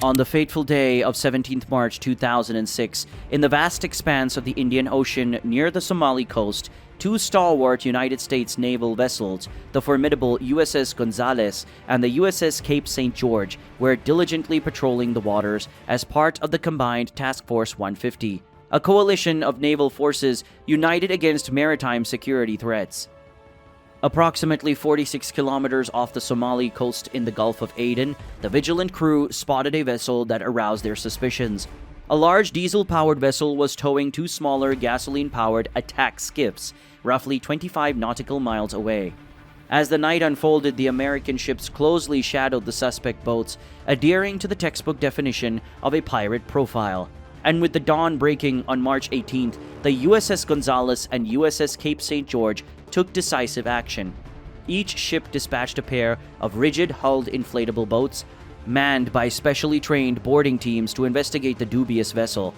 On the fateful day of 17th March 2006, in the vast expanse of the Indian Ocean near the Somali coast, two stalwart United States naval vessels, the formidable USS Gonzales and the USS Cape St. George, were diligently patrolling the waters as part of the combined Task Force 150, a coalition of naval forces united against maritime security threats. Approximately 46 kilometers off the Somali coast in the Gulf of Aden, the vigilant crew spotted a vessel that aroused their suspicions. A large diesel-powered vessel was towing two smaller gasoline-powered attack skiffs, roughly 25 nautical miles away. As the night unfolded, the American ships closely shadowed the suspect boats, adhering to the textbook definition of a pirate profile. And with the dawn breaking on March 18th, the USS Gonzales and USS Cape St. George took decisive action. Each ship dispatched a pair of rigid-hulled inflatable boats, manned by specially trained boarding teams to investigate the dubious vessel.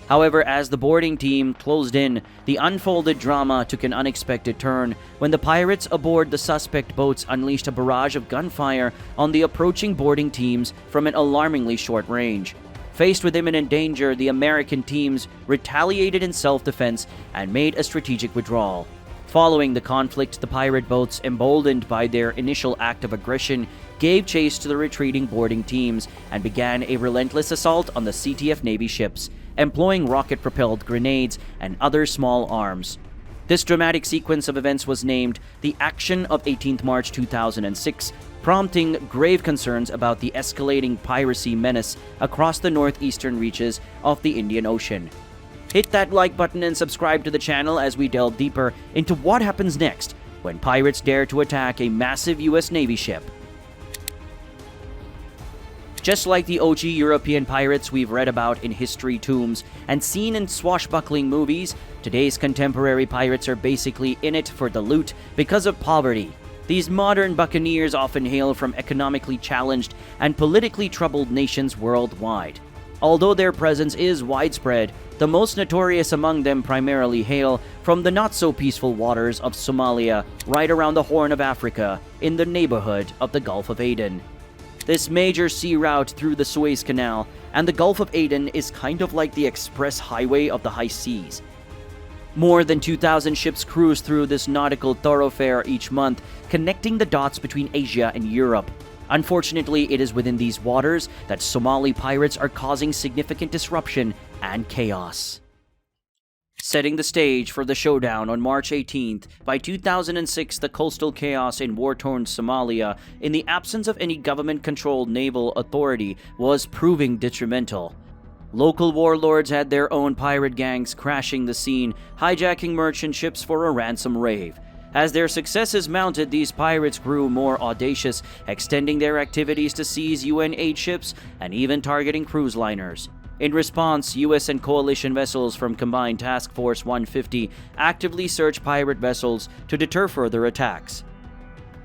However, as the boarding team closed in, the unfolded drama took an unexpected turn when the pirates aboard the suspect boats unleashed a barrage of gunfire on the approaching boarding teams from an alarmingly short range. Faced with imminent danger, the American teams retaliated in self-defense and made a strategic withdrawal. Following the conflict, the pirate boats, emboldened by their initial act of aggression, gave chase to the retreating boarding teams and began a relentless assault on the CTF Navy ships, employing rocket-propelled grenades and other small arms. This dramatic sequence of events was named the Action of 18th March 2006, prompting grave concerns about the escalating piracy menace across the northeastern reaches of the Indian Ocean. Hit that like button and subscribe to the channel as we delve deeper into what happens next when pirates dare to attack a massive US Navy ship. Just like the OG European pirates we've read about in history tomes and seen in swashbuckling movies, today's contemporary pirates are basically in it for the loot because of poverty. These modern buccaneers often hail from economically challenged and politically troubled nations worldwide. Although their presence is widespread, the most notorious among them primarily hail from the not-so-peaceful waters of Somalia, right around the Horn of Africa, in the neighborhood of the Gulf of Aden. This major sea route through the Suez Canal and the Gulf of Aden is kind of like the express highway of the high seas. More than 2,000 ships cruise through this nautical thoroughfare each month, connecting the dots between Asia and Europe. Unfortunately, it is within these waters that Somali pirates are causing significant disruption and chaos. Setting the stage for the showdown on March 18th, by 2006, the coastal chaos in war-torn Somalia, in the absence of any government-controlled naval authority, was proving detrimental. Local warlords had their own pirate gangs crashing the scene, hijacking merchant ships for a ransom rave. As their successes mounted, these pirates grew more audacious, extending their activities to seize UN aid ships and even targeting cruise liners. In response, US and coalition vessels from Combined Task Force 150 actively searched pirate vessels to deter further attacks.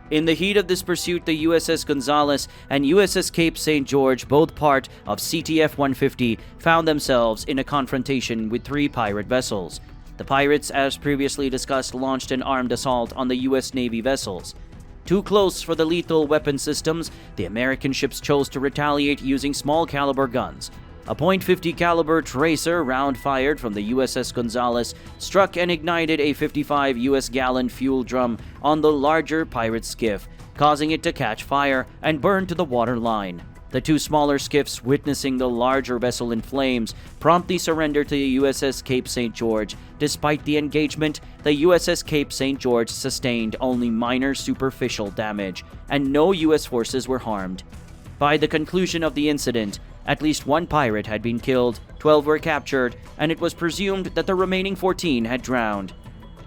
In the heat of this pursuit, the USS Gonzales and USS Cape St. George, both part of CTF 150, found themselves in a confrontation with three pirate vessels. The pirates, as previously discussed, launched an armed assault on the US Navy vessels. Too close for the lethal weapon systems, the American ships chose to retaliate using small-caliber guns. A .50 caliber tracer round fired from the USS Gonzales struck and ignited a 55 US gallon fuel drum on the larger pirate skiff, causing it to catch fire and burn to the water line. The two smaller skiffs, witnessing the larger vessel in flames, promptly surrendered to the USS Cape St. George. Despite the engagement, the USS Cape St. George sustained only minor superficial damage, and no US forces were harmed. By the conclusion of the incident, at least one pirate had been killed, 12 were captured, and it was presumed that the remaining 14 had drowned.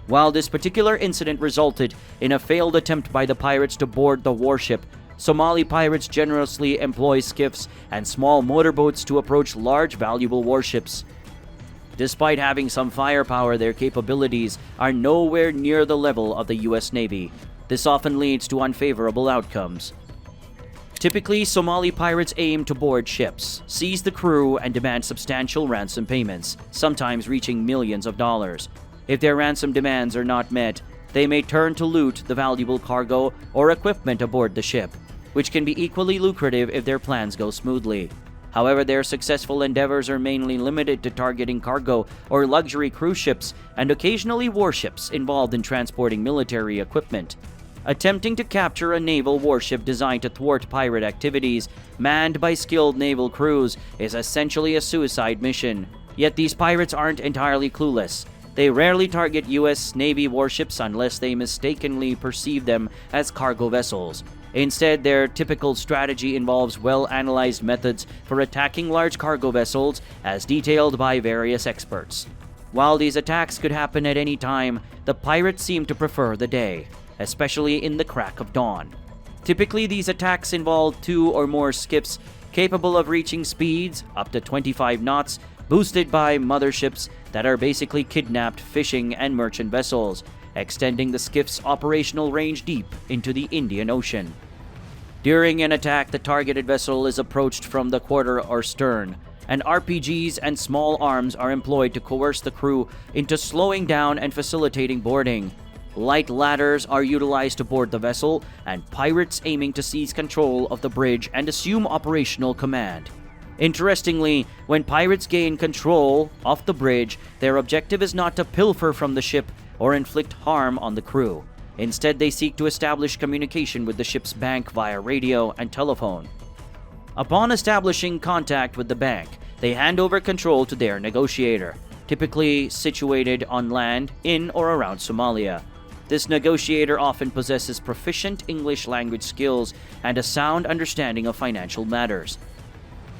While this particular incident resulted in a failed attempt by the pirates to board the warship, Somali pirates generously employ skiffs and small motorboats to approach large, valuable warships. Despite having some firepower, their capabilities are nowhere near the level of the US Navy. This often leads to unfavorable outcomes. Typically, Somali pirates aim to board ships, seize the crew, and demand substantial ransom payments, sometimes reaching millions of dollars. If their ransom demands are not met, they may turn to loot the valuable cargo or equipment aboard the ship, which can be equally lucrative if their plans go smoothly. However, their successful endeavors are mainly limited to targeting cargo or luxury cruise ships and occasionally warships involved in transporting military equipment. Attempting to capture a naval warship designed to thwart pirate activities, manned by skilled naval crews, is essentially a suicide mission. Yet these pirates aren't entirely clueless. They rarely target U.S. Navy warships unless they mistakenly perceive them as cargo vessels. Instead, their typical strategy involves well-analyzed methods for attacking large cargo vessels, as detailed by various experts. While these attacks could happen at any time, the pirates seem to prefer the day, especially in the crack of dawn. Typically, these attacks involve 2 or more skiffs capable of reaching speeds up to 25 knots, boosted by motherships that are basically kidnapped fishing and merchant vessels, extending the skiff's operational range deep into the Indian Ocean. During an attack, the targeted vessel is approached from the quarter or stern, and RPGs and small arms are employed to coerce the crew into slowing down and facilitating boarding. Light ladders are utilized to board the vessel, and pirates aiming to seize control of the bridge and assume operational command. Interestingly, when pirates gain control of the bridge, their objective is not to pilfer from the ship or inflict harm on the crew. Instead, they seek to establish communication with the ship's bank via radio and telephone. Upon establishing contact with the bank, they hand over control to their negotiator, typically situated on land in or around Somalia. This negotiator often possesses proficient English language skills and a sound understanding of financial matters.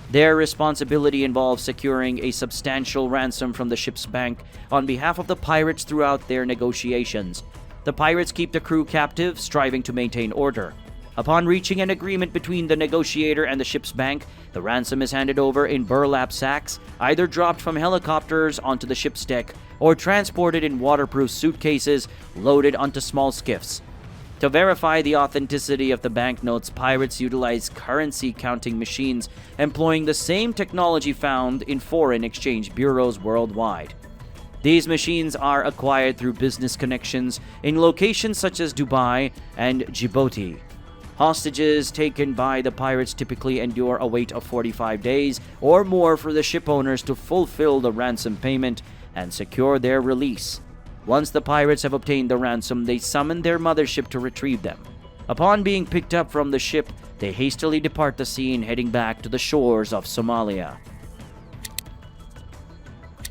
Their responsibility involves securing a substantial ransom from the ship's bank on behalf of the pirates throughout their negotiations. The pirates keep the crew captive, striving to maintain order. Upon reaching an agreement between the negotiator and the ship's bank, the ransom is handed over in burlap sacks, either dropped from helicopters onto the ship's deck or transported in waterproof suitcases loaded onto small skiffs. To verify the authenticity of the banknotes, pirates utilize currency counting machines, employing the same technology found in foreign exchange bureaus worldwide. These machines are acquired through business connections in locations such as Dubai and Djibouti. Hostages taken by the pirates typically endure a wait of 45 days or more for the ship owners to fulfill the ransom payment and secure their release. Once the pirates have obtained the ransom, they summon their mothership to retrieve them. Upon being picked up from the ship, they hastily depart the scene, heading back to the shores of Somalia.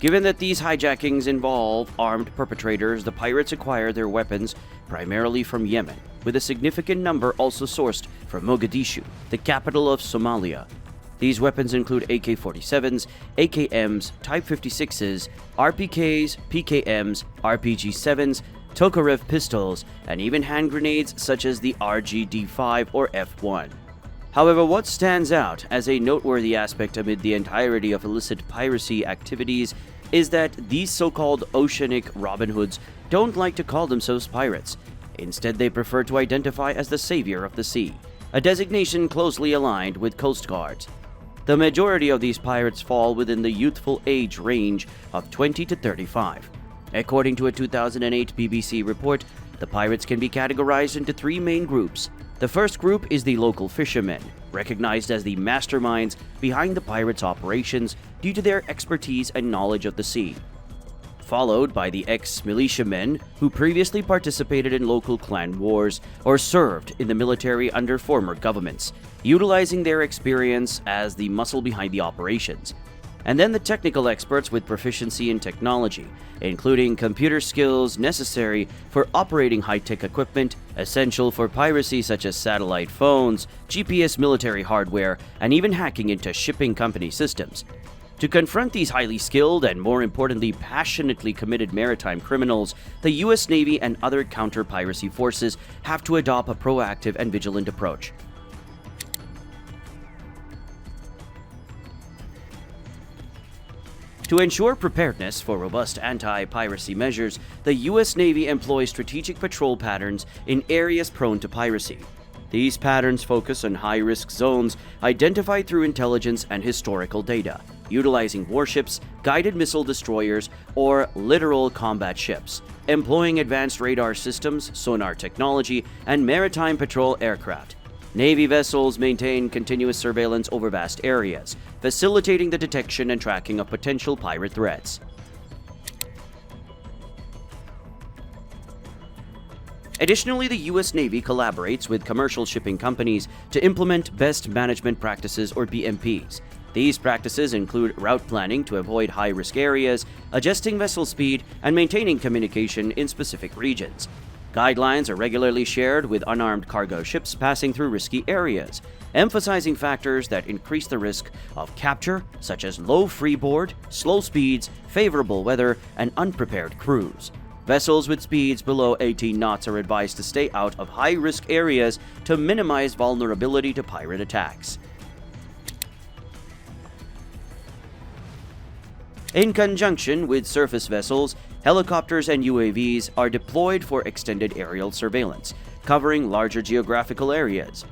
Given that these hijackings involve armed perpetrators, the pirates acquire their weapons primarily from Yemen, with a significant number also sourced from Mogadishu, the capital of Somalia. These weapons include AK-47s, AKMs, Type 56s, RPKs, PKMs, RPG-7s, Tokarev pistols, and even hand grenades such as the RGD-5 or F1. However, what stands out as a noteworthy aspect amid the entirety of illicit piracy activities is that these so-called oceanic Robin Hoods don't like to call themselves pirates. Instead, they prefer to identify as the savior of the sea, a designation closely aligned with Coast Guards. The majority of these pirates fall within the youthful age range of 20 to 35. According to a 2008 BBC report, the pirates can be categorized into 3 main groups. The first group is the local fishermen, recognized as the masterminds behind the pirates' operations due to their expertise and knowledge of the sea. Followed by the ex-militiamen who previously participated in local clan wars or served in the military under former governments, utilizing their experience as the muscle behind the operations. And then the technical experts with proficiency in technology, including computer skills necessary for operating high-tech equipment, essential for piracy such as satellite phones, GPS military hardware, and even hacking into shipping company systems. To confront these highly skilled and, more importantly, passionately committed maritime criminals, the U.S. Navy and other counter-piracy forces have to adopt a proactive and vigilant approach. To ensure preparedness for robust anti-piracy measures, the U.S. Navy employs strategic patrol patterns in areas prone to piracy. These patterns focus on high-risk zones identified through intelligence and historical data, utilizing warships, guided missile destroyers, or littoral combat ships, employing advanced radar systems, sonar technology, and maritime patrol aircraft. Navy vessels maintain continuous surveillance over vast areas, facilitating the detection and tracking of potential pirate threats. Additionally, the U.S. Navy collaborates with commercial shipping companies to implement best management practices or BMPs. These practices include route planning to avoid high-risk areas, adjusting vessel speed, and maintaining communication in specific regions. Guidelines are regularly shared with unarmed cargo ships passing through risky areas, emphasizing factors that increase the risk of capture, such as low freeboard, slow speeds, favorable weather, and unprepared crews. Vessels with speeds below 18 knots are advised to stay out of high-risk areas to minimize vulnerability to pirate attacks. In conjunction with surface vessels, helicopters and UAVs are deployed for extended aerial surveillance, covering larger geographical areas.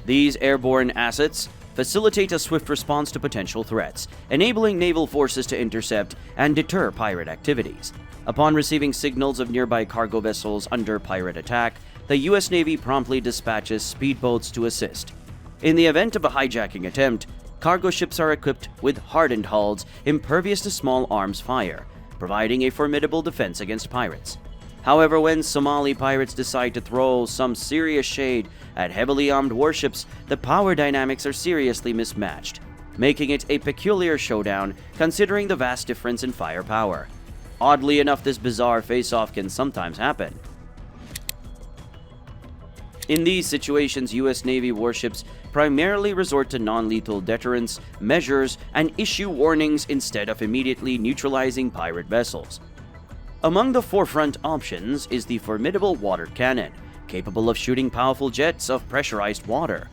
These airborne assets facilitate a swift response to potential threats, enabling naval forces to intercept and deter pirate activities. Upon receiving signals of nearby cargo vessels under pirate attack, the U.S. Navy promptly dispatches speedboats to assist. In the event of a hijacking attempt, cargo ships are equipped with hardened hulls impervious to small arms fire, providing a formidable defense against pirates. However, when Somali pirates decide to throw some serious shade at heavily armed warships, the power dynamics are seriously mismatched, making it a peculiar showdown considering the vast difference in firepower. Oddly enough, this bizarre face-off can sometimes happen. In these situations, U.S. Navy warships primarily resort to non-lethal deterrence measures and issue warnings instead of immediately neutralizing pirate vessels. Among the forefront options is the formidable water cannon, capable of shooting powerful jets of pressurized water.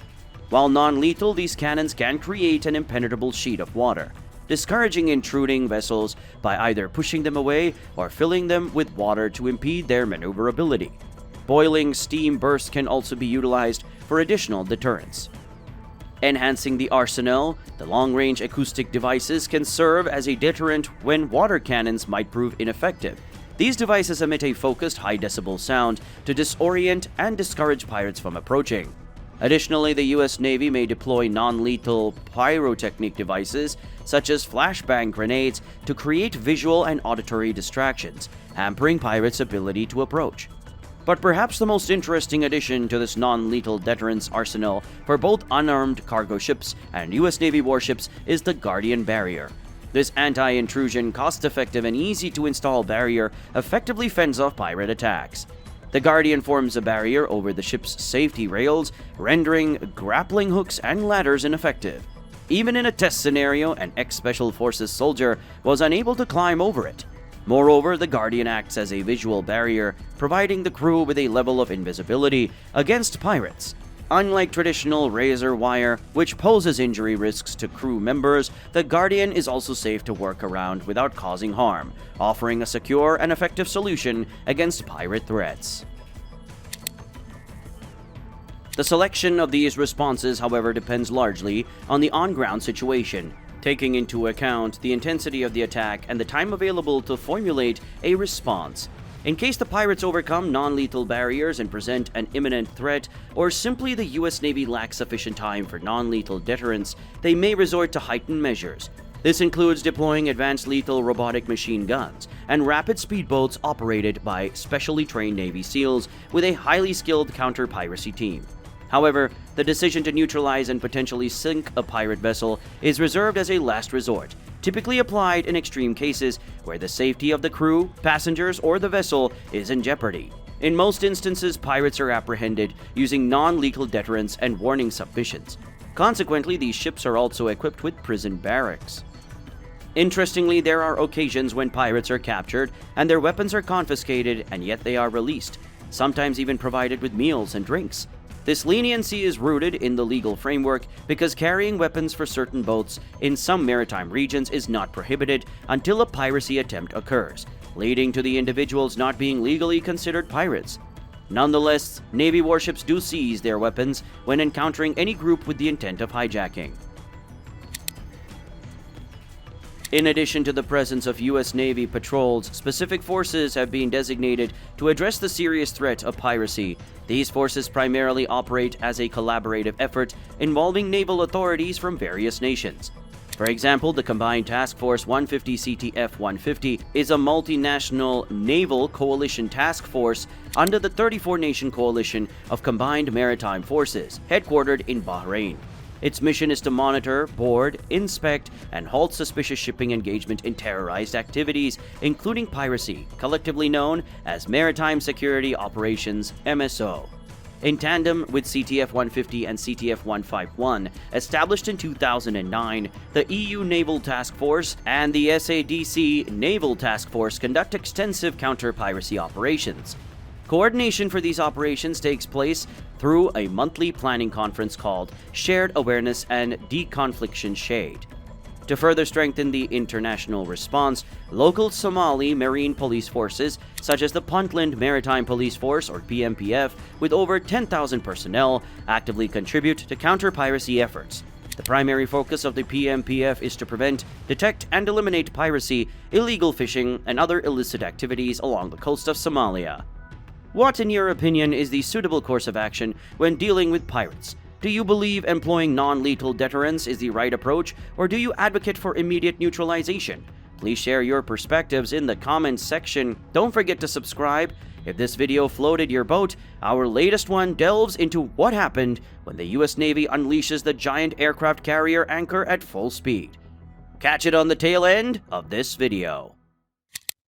While non-lethal, these cannons can create an impenetrable sheet of water, discouraging intruding vessels by either pushing them away or filling them with water to impede their maneuverability. Boiling steam bursts can also be utilized for additional deterrence. Enhancing the arsenal, the long-range acoustic devices can serve as a deterrent when water cannons might prove ineffective. These devices emit a focused high-decibel sound to disorient and discourage pirates from approaching. Additionally, the U.S. Navy may deploy non-lethal pyrotechnic devices such as flashbang grenades to create visual and auditory distractions, hampering pirates' ability to approach. But perhaps the most interesting addition to this non-lethal deterrence arsenal for both unarmed cargo ships and U.S. Navy warships is the Guardian Barrier. This anti-intrusion, cost-effective, and easy-to-install barrier effectively fends off pirate attacks. The Guardian forms a barrier over the ship's safety rails, rendering grappling hooks and ladders ineffective. Even in a test scenario, an ex-Special Forces soldier was unable to climb over it. Moreover, the Guardian acts as a visual barrier, providing the crew with a level of invisibility against pirates. Unlike traditional razor wire, which poses injury risks to crew members, the Guardian is also safe to work around without causing harm, offering a secure and effective solution against pirate threats. The selection of these responses, however, depends largely on the on-ground situation, taking into account the intensity of the attack and the time available to formulate a response. In case the pirates overcome non-lethal barriers and present an imminent threat, or simply the U.S. Navy lacks sufficient time for non-lethal deterrence, they may resort to heightened measures. This includes deploying advanced lethal robotic machine guns and rapid speedboats operated by specially trained Navy SEALs with a highly skilled counter-piracy team. However, the decision to neutralize and potentially sink a pirate vessel is reserved as a last resort, typically applied in extreme cases where the safety of the crew, passengers, or the vessel is in jeopardy. In most instances, pirates are apprehended using non-lethal deterrence and warning submissions. Consequently, these ships are also equipped with prison barracks. Interestingly, there are occasions when pirates are captured and their weapons are confiscated, and yet they are released, sometimes even provided with meals and drinks. This leniency is rooted in the legal framework because carrying weapons for certain boats in some maritime regions is not prohibited until a piracy attempt occurs, leading to the individuals not being legally considered pirates. Nonetheless, Navy warships do seize their weapons when encountering any group with the intent of hijacking. In addition to the presence of U.S. Navy patrols, specific forces have been designated to address the serious threat of piracy. These forces primarily operate as a collaborative effort involving naval authorities from various nations. For example, the Combined Task Force 150 CTF-150 is a multinational naval coalition task force under the 34-nation coalition of combined maritime forces, headquartered in Bahrain. Its mission is to monitor, board, inspect, and halt suspicious shipping engagement in terrorized activities, including piracy, collectively known as Maritime Security Operations (MSO). In tandem with CTF-150 and CTF-151, established in 2009, the EU Naval Task Force and the SADC Naval Task Force conduct extensive counter-piracy operations. Coordination for these operations takes place through a monthly planning conference called Shared Awareness and Deconfliction Shade. To further strengthen the international response, local Somali marine police forces, such as the Puntland Maritime Police Force or PMPF, with over 10,000 personnel, actively contribute to counter-piracy efforts. The primary focus of the PMPF is to prevent, detect, and eliminate piracy, illegal fishing, and other illicit activities along the coast of Somalia. What, in your opinion, is the suitable course of action when dealing with pirates? Do you believe employing non-lethal deterrence is the right approach, or do you advocate for immediate neutralization? Please share your perspectives in the comments section. Don't forget to subscribe. If this video floated your boat, our latest one delves into what happened when the US Navy unleashes the giant aircraft carrier Anchor at full speed. Catch it on the tail end of this video.